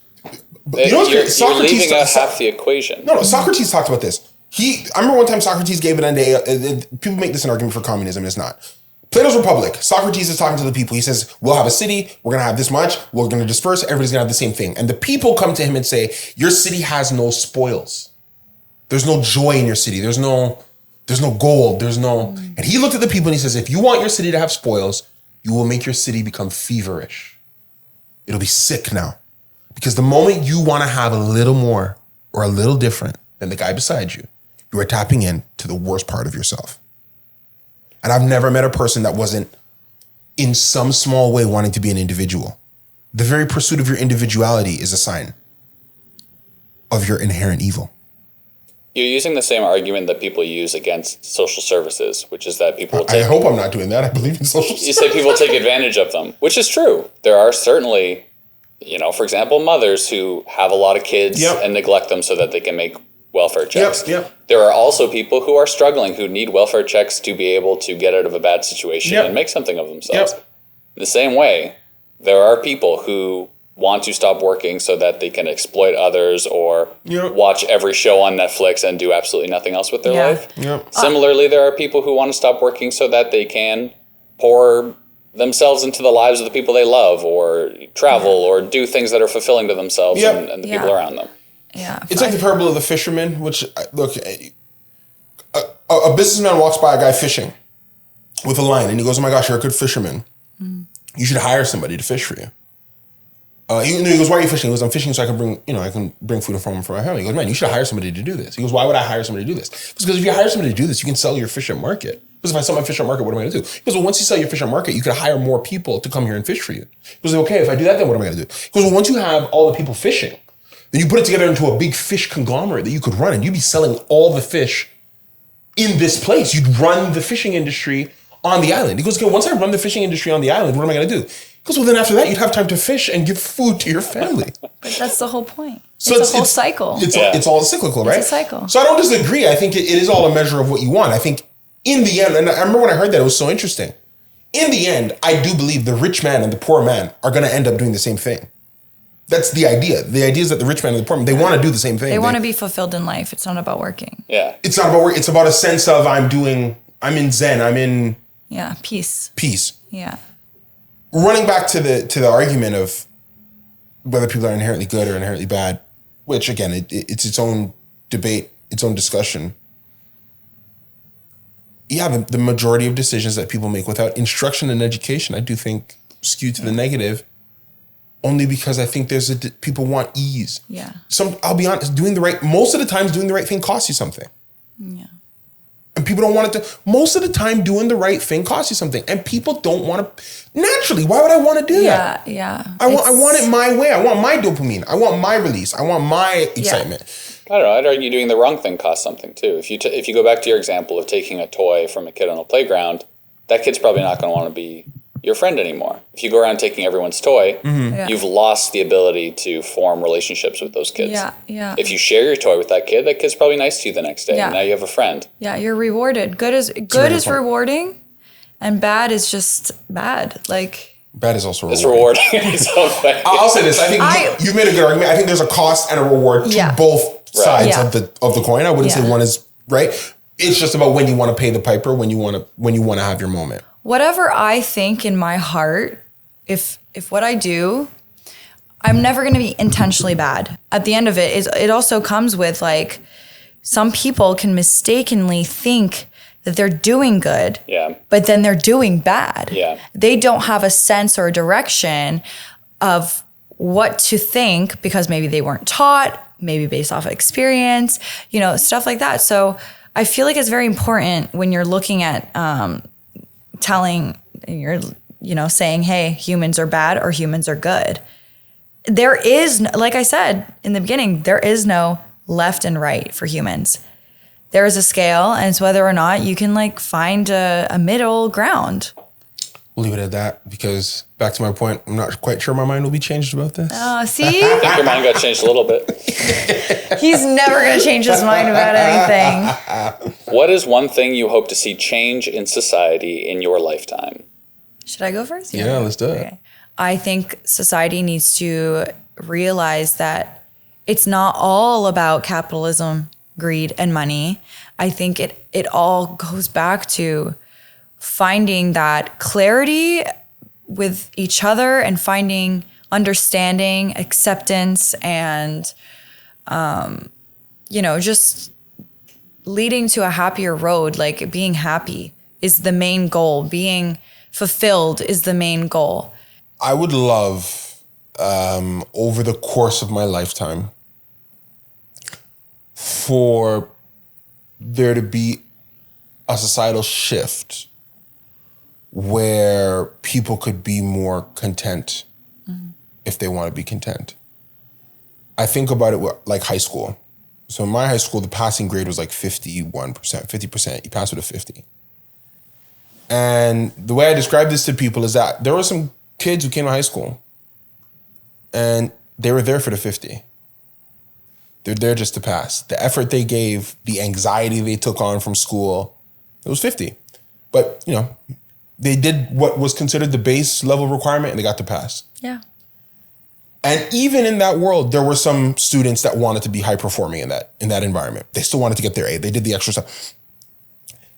But you're leaving out half the equation. No, Socrates talked about this. I remember one time Socrates gave it a people make this an argument for communism, and it's not. Plato's Republic. Socrates is talking to the people. He says, we'll have a city. We're going to have this much. We're going to disperse. Everybody's going to have the same thing. And the people come to him and say, your city has no spoils. There's no joy in your city. There's no gold. And he looked at the people and he says, if you want your city to have spoils, you will make your city become feverish. It'll be sick now. Because the moment you want to have a little more or a little different than the guy beside you, you are tapping into the worst part of yourself. And I've never met a person that wasn't in some small way wanting to be an individual. The very pursuit of your individuality is a sign of your inherent evil. You're using the same argument that people use against social services, which is that people I hope I'm not doing that. I believe in social services. You say people take advantage of them, which is true. There are certainly, for example, mothers who have a lot of kids and neglect them so that they can make welfare checks. Yep. There are also people who are struggling, who need welfare checks to be able to get out of a bad situation and make something of themselves. The same way, there are people who want to stop working so that they can exploit others or watch every show on Netflix and do absolutely nothing else with their life. Similarly, there are people who want to stop working so that they can pour themselves into the lives of the people they love, or travel or do things that are fulfilling to themselves and the people around them. Yeah, it's like the parable of the fisherman, which, look, a businessman walks by a guy fishing with a line and he goes, oh my gosh, you're a good fisherman. You should hire somebody to fish for you. He goes, why are you fishing? He goes, I'm fishing so I can bring food home for my family. He goes, man, you should hire somebody to do this. He goes, why would I hire somebody to do this? Because if you hire somebody to do this, you can sell your fish at market. Because if I sell my fish at market, what am I going to do? He goes, well, once you sell your fish at market, you could hire more people to come here and fish for you. He goes, okay, if I do that, then what am I going to do? He goes, well, once you have all the people fishing, then you put it together into a big fish conglomerate that you could run, and you'd be selling all the fish in this place. You'd run the fishing industry on the island. He goes, okay, once I run the fishing industry on the island, what am I going to do? He goes, well, then after that, you'd have time to fish and give food to your family. But that's the whole point. So it's a whole cycle. It's all cyclical, right? It's a cycle. So I don't disagree. I think it is all a measure of what you want. I think in the end, and I remember when I heard that, it was so interesting. In the end, I do believe the rich man and the poor man are going to end up doing the same thing. That's the idea. The idea is that the rich man and the poor man, they want to do the same thing. They want to be fulfilled in life. It's not about working. Yeah. It's not about work. It's about a sense of I'm in Zen. I'm in peace. Peace. Yeah. Running back to the argument of whether people are inherently good or inherently bad, which again, it's its own debate, its own discussion. Yeah, the majority of decisions that people make without instruction and education, I do think skew to the negative, only because I think people want ease. Yeah. I'll be honest, most of the times doing the right thing costs you something. Yeah. And people don't want it to, most of the time doing the right thing costs you something. And people don't want to, naturally, why would I want to do that? Yeah. I want it my way. I want my dopamine. I want my release. I want my excitement. I don't know. I'd argue doing the wrong thing costs something too. If you go back to your example of taking a toy from a kid on a playground, that kid's probably not going to want to be your friend anymore. If you go around taking everyone's toy, you've lost the ability to form relationships with those kids. Yeah. If you share your toy with that kid's probably nice to you the next day. Yeah. And now you have a friend. Yeah, you're rewarded. Good is rewarding, and bad is just bad. Like, bad is also It's rewarding. rewarding in some way. I'll say this. I think you've made a good argument. I think there's a cost and a reward to both sides of the coin. I wouldn't say one is right. It's just about when you want to pay the piper, when you want to have your moment. Whatever I think in my heart, if what I do, I'm never going to be intentionally bad. At the end of it, it also comes with, like, some people can mistakenly think that they're doing good, but then they're doing bad. Yeah. They don't have a sense or a direction of what to think because maybe they weren't taught, maybe based off of experience, stuff like that. So I feel like it's very important when you're looking at saying, hey, humans are bad or humans are good. There is, like I said in the beginning, there is no left and right for humans. There is a scale, and it's whether or not you can, like, find a middle ground. We'll leave it at that, because back to my point, I'm not quite sure my mind will be changed about this. See? I think your mind got changed a little bit. He's never going to change his mind about anything. What is one thing you hope to see change in society in your lifetime? Should I go first? Yeah, let's do it. Okay. I think society needs to realize that it's not all about capitalism, greed, and money. I think it all goes back to finding that clarity with each other and finding understanding, acceptance, and, just leading to a happier road. Like, being happy is the main goal. Being fulfilled is the main goal. I would love, over the course of my lifetime, for there to be a societal shift where people could be more content if they want to be content. I think about it like high school. So in my high school, the passing grade was like 51%, 50%. You pass with a 50. And the way I describe this to people is that there were some kids who came to high school and they were there for the 50. They're there just to pass. The effort they gave, the anxiety they took on from school, it was 50. But, they did what was considered the base level requirement and they got to pass. Yeah. And even in that world, there were some students that wanted to be high performing in that environment. They still wanted to get their A. They did the extra stuff.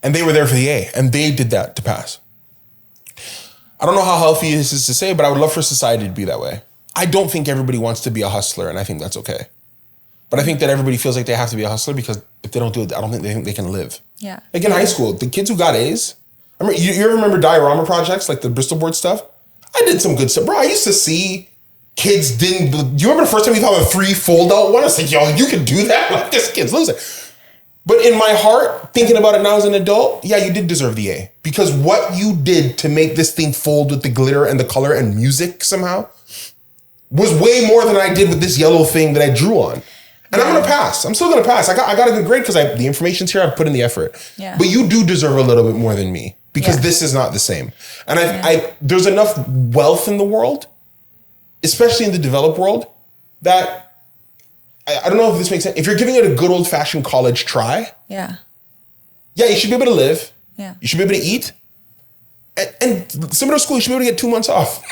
And they were there for the A, and they did that to pass. I don't know how healthy this is to say, but I would love for society to be that way. I don't think everybody wants to be a hustler, and I think that's okay. But I think that everybody feels like they have to be a hustler because if they don't do it, I don't think they can live. Yeah. Like in high school, the kids who got A's, you ever remember diorama projects, like the Bristol board stuff? I did some good stuff. Bro, I used to see kids do you remember the first time you thought of a 3 fold-out one? I was like, yo, you can do that? Like, this kid's losing. But in my heart, thinking about it now as an adult, yeah, you did deserve the A. Because what you did to make this thing fold with the glitter and the color and music somehow was way more than I did with this yellow thing that I drew on. And I'm going to pass. I'm still going to pass. I got a good grade because the information's here. I've put in the effort. Yeah. But you do deserve a little bit more than me because this is not the same. And I there's enough wealth in the world, especially in the developed world, that I don't know if this makes sense. If you're giving it a good old-fashioned college try, Yeah. you should be able to live. Yeah. You should be able to eat. And similar to school, you should be able to get 2 months off.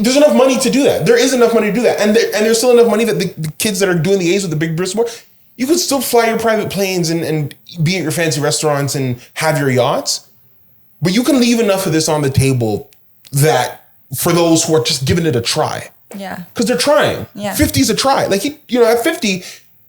There's enough money to do that. There is enough money to do that. And there's still enough money that the kids that are doing the A's with the big Bristol board, you could still fly your private planes and be at your fancy restaurants and have your yachts. But you can leave enough of this on the table that for those who are just giving it a try. Yeah. Because they're trying. Yeah. 50 is a try. Like, at 50, you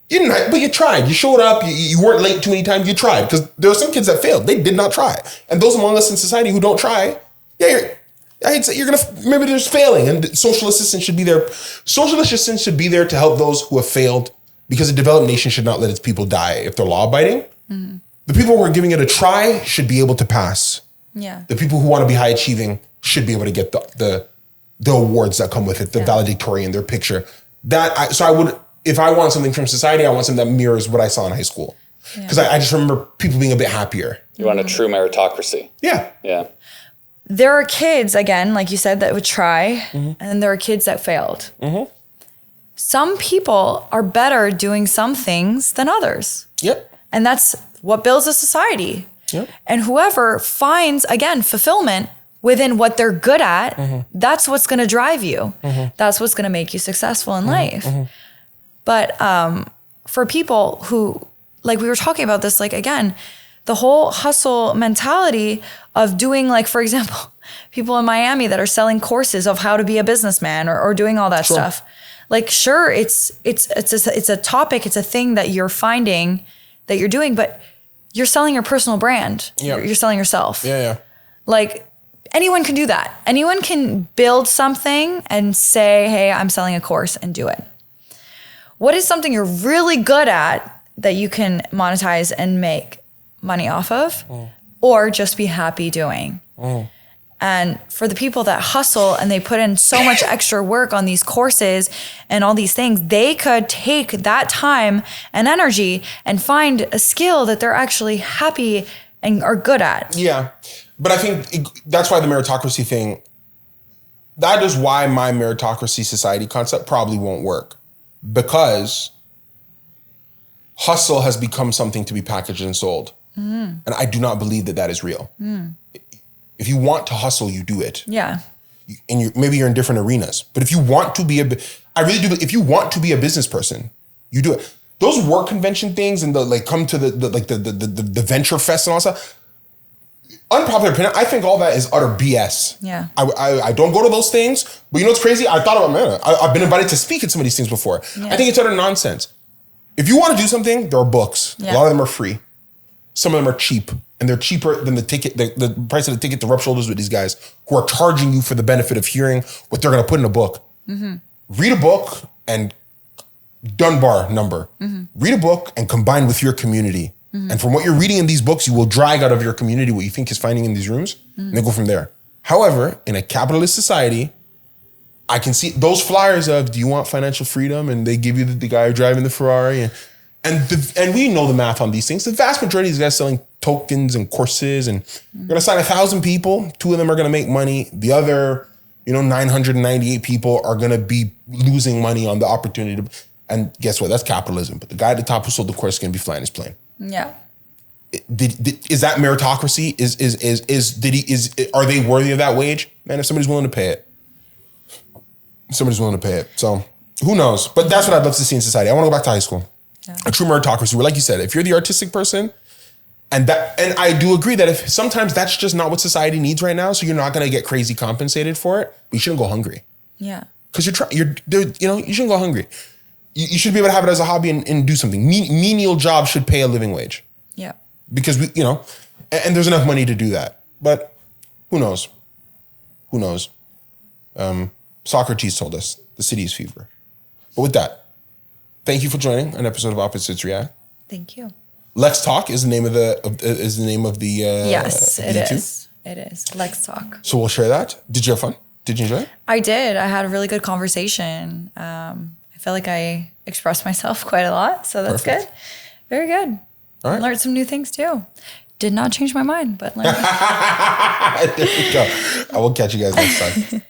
didn't, but you tried. You showed up. You weren't late too many times. You tried. Because there are some kids that failed. They did not try. And those among us in society who don't try, I'd say you're going to, maybe there's failing. And social assistance should be there. Social assistance should be there to help those who have failed, because a developed nation should not let its people die if they're law abiding. Mm-hmm. The people who are giving it a try should be able to pass. Yeah. The people who want to be high achieving should be able to get the awards that come with it, the valedictorian, their picture. If I want something from society, I want something that mirrors what I saw in high school. Because I just remember people being a bit happier. You want a true meritocracy. Yeah. Yeah. There are kids, again, like you said, that would try, and there are kids that failed. Mm-hmm. Some people are better doing some things than others. Yep. And that's what builds a society. Yep. And whoever finds, again, fulfillment within what they're good at, that's what's going to drive you. That's what's going to make you successful in life. But for people who, like we were talking about this, like, again, the whole hustle mentality of doing, like, for example, people in Miami that are selling courses of how to be a businessman or doing all that stuff. Like, sure, it's a topic, it's a thing that you're finding that you're doing, but you're selling your personal brand. Yeah. You're selling yourself. Yeah. Like, anyone can do that. Anyone can build something and say, hey, I'm selling a course, and do it. What is something you're really good at that you can monetize and make money off of, or just be happy doing? And for the people that hustle and they put in so much extra work on these courses and all these things, they could take that time and energy and find a skill that they're actually happy and are good at. Yeah. But I think that's why the meritocracy thing, that is why my meritocracy society concept probably won't work. Because hustle has become something to be packaged and sold. And I do not believe that is real. If you want to hustle, you do it. Yeah. And maybe you're in different arenas. But if you want to be I really do. If you want to be a business person, you do it. Those work convention things and come to the venture fest and all that stuff. Unpopular opinion, I think all that is utter BS. Yeah. I don't go to those things. But you know what's crazy? I thought about, I've been invited to speak at some of these things before. Yeah. I think it's utter nonsense. If you want to do something, there are books. Yeah. A lot of them are free. Some of them are cheap. And they're cheaper than the ticket, the price of the ticket to rub shoulders with these guys who are charging you for the benefit of hearing what they're going to put in a book. Read a book and Dunbar number. Read a book and combine with your community. And from what you're reading in these books, you will drag out of your community what you think is finding in these rooms, and then go from there. However, in a capitalist society, I can see those flyers of, do you want financial freedom? And they give you the guy driving the Ferrari. And we know the math on these things. The vast majority of these guys selling tokens and courses, and you're going to sign 1,000 people. 2 of them are going to make money. The other, 998 people are going to be losing money on the opportunity. And guess what? That's capitalism. But the guy at the top who sold the course is going to be flying his plane. Yeah. Is that meritocracy? Are they worthy of that wage? Man, if somebody's willing to pay it. So who knows? But that's what I'd love to see in society. I want to go back to high school. Yeah. A true meritocracy where, like you said, if you're the artistic person, and I do agree that if sometimes that's just not what society needs right now, so you're not going to get crazy compensated for it, but you shouldn't go hungry. Yeah. Because you shouldn't go hungry. You should be able to have it as a hobby and do something. Menial jobs should pay a living wage. Yeah. Because and there's enough money to do that. But who knows? Socrates told us the city is fever. But with that, thank you for joining an episode of Opposites React. Thank you. Let's Talk is the name of the yes, it is. It is. Let's Talk. So we'll share that. Did you have fun? Did you enjoy it? I did. I had a really good conversation. I feel like I expressed myself quite a lot, so that's Perfect. Good. Very good. All right. Learned some new things too. Did not change my mind, but learned. There we go. I will catch you guys next time.